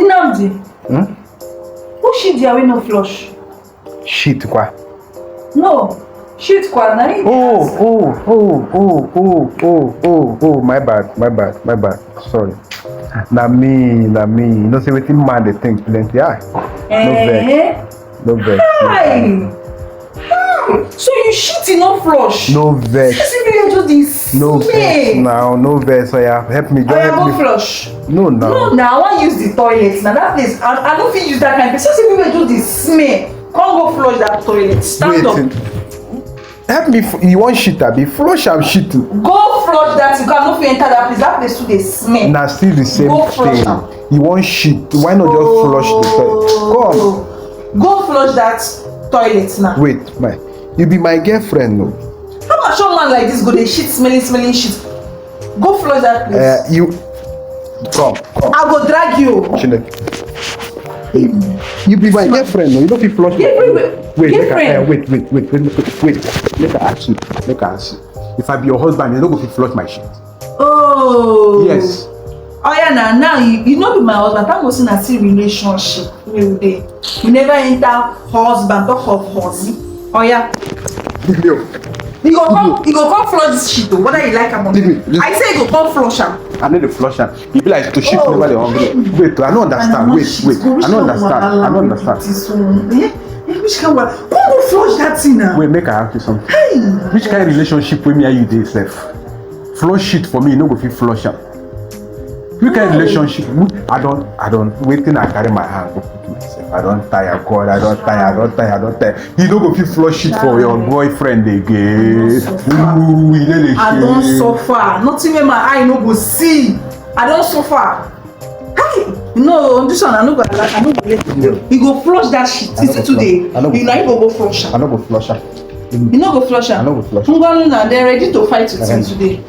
Nnamdi. Who shit there wey no flush? Shit, kwa. No. Shit, kwa. Na him. Oh, my bad. Sorry. Na me. You know, say wetin man dey think plenty. No vex. Hi. So you shit no flush? No vex. You do this. No vex now. No vex. So yeah, help me. Just help go me. flush. No. No, now I want use the toilet. Now that place, I don't fit use that kind of place. So people do the smell. Come go flush that toilet. Stand up. Help me. You want shit, abi? Flush am shit. Go flush that. You cannot fit enter that place. That place too dey smell. Na still the same go flush thing. am. You want shit? Why not just flush the toilet? Come. Go flush that toilet now. Wait, you be my girlfriend, no? How much a man like this go dey shit, smelling shit? Go flush that place. Come. I go drag you. Chineke. You be my girlfriend, no? You don't be flush. Wait. Make I ask you. If I be your husband, you don't go fit flush my shit. Oh. Yes. Oh yeah, now you know be my husband. That was in a serious relationship. We never enter husband, talk of husband. Oh yeah. You go come flush this shit though, whether you like am or not. I say you go come flush am. I need to flush am. You be like to shit never dey hungry. Wait, I don't understand. Wait. I don't understand. Which kind of come go flush that thing now? Wait, make I ask you something. Hey. Which kind of relationship with me are you dey sef? Flush shit for me, you no go fit flush am. Which kind of relationship? I don't waiting. I carry my hand go put myself. I don't tire. God, I don't tire. You don't go fit flush shit for your boyfriend again. I don't suffer. Nothing where my eye no go see. I don't suffer. Hey, no, this one I no go let you. You go flush that shit. Is it today? You go flush am. I no go flush am. You no go flush am. I no go flush. Ngwanu na they ready to fight with you today.